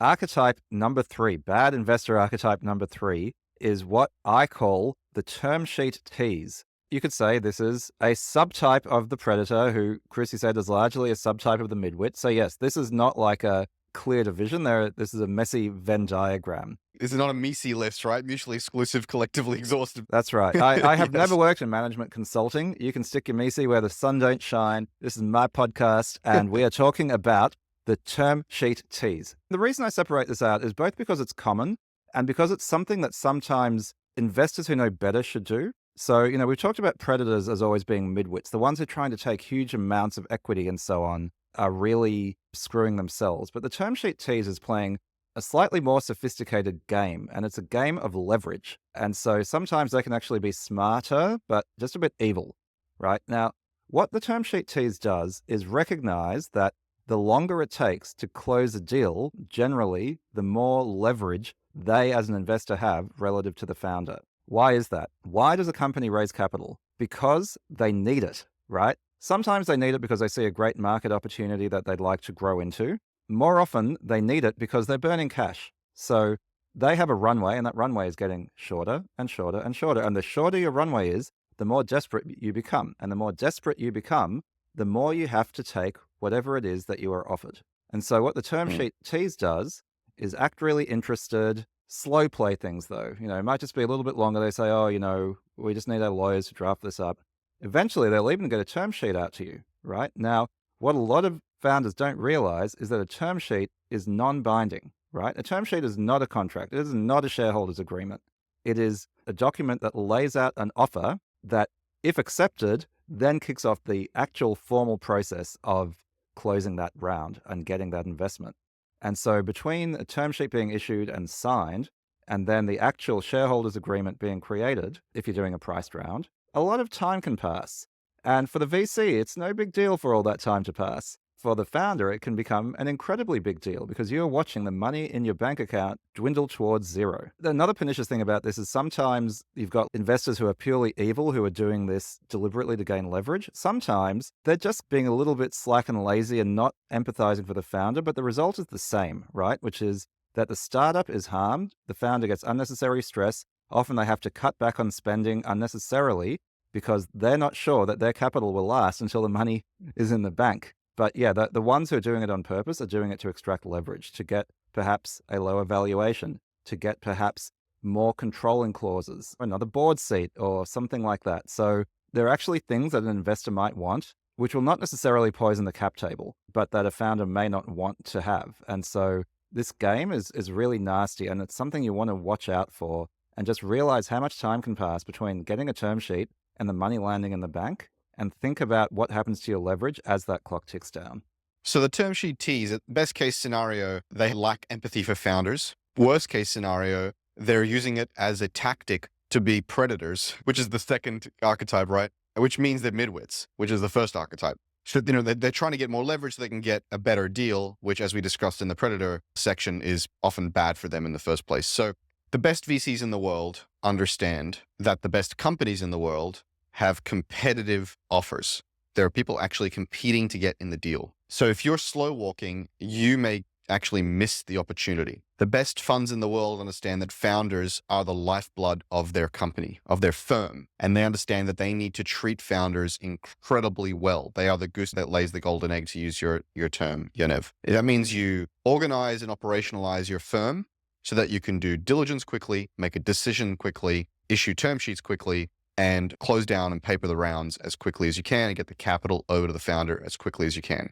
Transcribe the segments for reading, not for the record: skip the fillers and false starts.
Archetype number 3, bad investor archetype number 3, is what I call the term sheet tease. You could say this is a subtype of the predator, who Chris, you said, is largely a subtype of the midwit. So yes, this is not like a clear division. This is a messy Venn diagram. This is not a Mises list, right? Mutually exclusive, collectively exhaustive. That's right. I have Yes. never worked in management consulting. You can stick your Mises where the sun don't shine. This is my podcast, and we are talking about the term sheet tease. The reason I separate this out is both because it's common and because it's something that sometimes investors who know better should do. So, we've talked about predators as always being midwits. The ones who are trying to take huge amounts of equity and so on are really screwing themselves. But the term sheet tease is playing a slightly more sophisticated game, and it's a game of leverage. And so sometimes they can actually be smarter, but just a bit evil, right? Now, what the term sheet tease does is recognize that the longer it takes to close a deal, generally, the more leverage they as an investor have relative to the founder. Why is that? Why does a company raise capital? Because they need it, right? Sometimes they need it because they see a great market opportunity that they'd like to grow into. More often, they need it because they're burning cash. So they have a runway, and that runway is getting shorter and shorter and shorter. And the shorter your runway is, the more desperate you become. And the more desperate you become, the more you have to take whatever it is that you are offered. And so what the term sheet tease does is act really interested, slow play things though. It might just be a little bit longer. They say, oh, we just need our lawyers to draft this up. Eventually, they'll even get a term sheet out to you, right? Now, what a lot of founders don't realize is that a term sheet is non-binding, right? A term sheet is not a contract. It is not a shareholders agreement. It is a document that lays out an offer that, if accepted, then kicks off the actual formal process of closing that round and getting that investment. And so between a term sheet being issued and signed, and then the actual shareholders agreement being created, if you're doing a priced round, a lot of time can pass. And for the VC, it's no big deal for all that time to pass. For the founder, it can become an incredibly big deal because you're watching the money in your bank account dwindle towards zero. Another pernicious thing about this is sometimes you've got investors who are purely evil who are doing this deliberately to gain leverage. Sometimes they're just being a little bit slack and lazy and not empathizing for the founder, but the result is the same, right? Which is that the startup is harmed, the founder gets unnecessary stress. Often they have to cut back on spending unnecessarily because they're not sure that their capital will last until the money is in the bank. But yeah, the ones who are doing it on purpose are doing it to extract leverage, to get perhaps a lower valuation, to get perhaps more controlling clauses, another board seat or something like that. So there are actually things that an investor might want, which will not necessarily poison the cap table, but that a founder may not want to have. And so this game is really nasty, and it's something you want to watch out for and just realize how much time can pass between getting a term sheet and the money landing in the bank, and think about what happens to your leverage as that clock ticks down. So the term sheet tease, best case scenario, they lack empathy for founders. Worst case scenario, they're using it as a tactic to be predators, which is the second archetype, right? Which means they're midwits, which is the first archetype. So, they're trying to get more leverage so they can get a better deal, which, as we discussed in the predator section, is often bad for them in the first place. So the best VCs in the world understand that the best companies in the world have competitive offers. There are people actually competing to get in the deal. So if you're slow walking, you may actually miss the opportunity. The best funds in the world understand that founders are the lifeblood of their company, of their firm. And they understand that they need to treat founders incredibly well. They are the goose that lays the golden egg, to use your term, Yonev. That means you organize and operationalize your firm so that you can do diligence quickly, make a decision quickly, issue term sheets quickly, and close down and paper the rounds as quickly as you can and get the capital over to the founder as quickly as you can.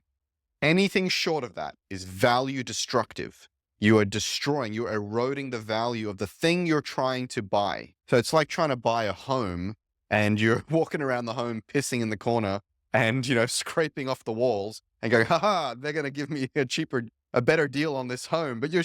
Anything short of that is value destructive. You are destroying, you're eroding the value of the thing you're trying to buy. So it's like trying to buy a home and you're walking around the home pissing in the corner and, scraping off the walls and going, haha, they're going to give me a better deal on this home. But you're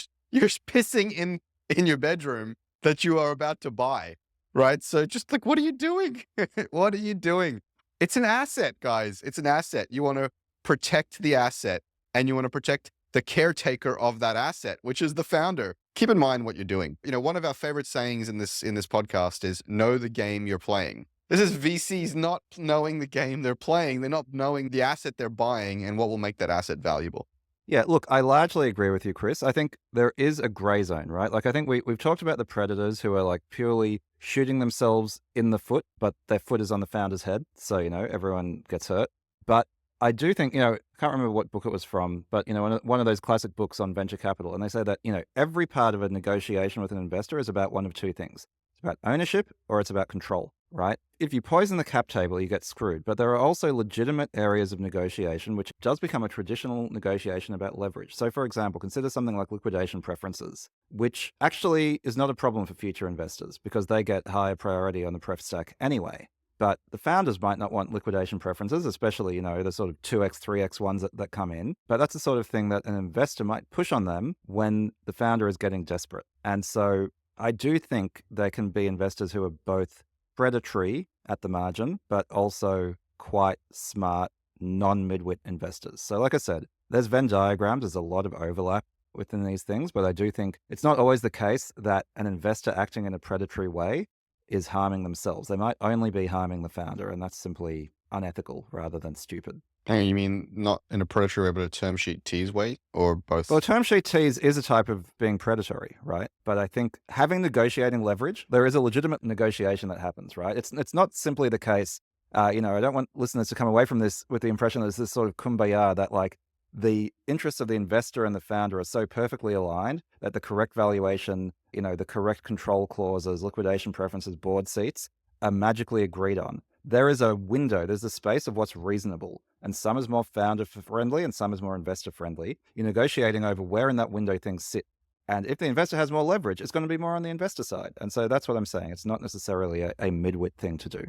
pissing in your bedroom that you are about to buy. Right? So just like, what are you doing? What are you doing? It's an asset, guys. It's an asset. You want to protect the asset and you want to protect the caretaker of that asset, which is the founder. Keep in mind what you're doing. One of our favorite sayings in this podcast is know the game you're playing. This is VCs not knowing the game they're playing. They're not knowing the asset they're buying and what will make that asset valuable. Yeah, look, I largely agree with you, Chris. I think there is a gray zone, right? Like, I think we've talked about the predators who are like purely shooting themselves in the foot, but their foot is on the founder's head. So, everyone gets hurt. But I do think, I can't remember what book it was from, but, one of those classic books on venture capital. And they say that, every part of a negotiation with an investor is about one of two things. It's about ownership or it's about control, right? If you poison the cap table, you get screwed. But there are also legitimate areas of negotiation, which does become a traditional negotiation about leverage. So, for example, consider something like liquidation preferences, which actually is not a problem for future investors because they get higher priority on the pref stack anyway. But the founders might not want liquidation preferences, especially, the sort of 2x, 3x ones that come in. But that's the sort of thing that an investor might push on them when the founder is getting desperate. And so I do think there can be investors who are both predatory at the margin, but also quite smart, non-midwit investors. So like I said, there's Venn diagrams, there's a lot of overlap within these things, but I do think it's not always the case that an investor acting in a predatory way is harming themselves. They might only be harming the founder, and that's simply unethical rather than stupid. Hey, you mean not in a predatory way, but a term sheet tease way, or both? Well, term sheet tease is a type of being predatory, right? But I think having negotiating leverage, there is a legitimate negotiation that happens, right? It's not simply the case. I don't want listeners to come away from this with the impression that it's this sort of kumbaya that like the interests of the investor and the founder are so perfectly aligned that the correct valuation, the correct control clauses, liquidation preferences, board seats are magically agreed on. There is a window, there's a space of what's reasonable. And some is more founder friendly and some is more investor friendly. You're negotiating over where in that window things sit. And if the investor has more leverage, it's going to be more on the investor side. And so that's what I'm saying. It's not necessarily a midwit thing to do.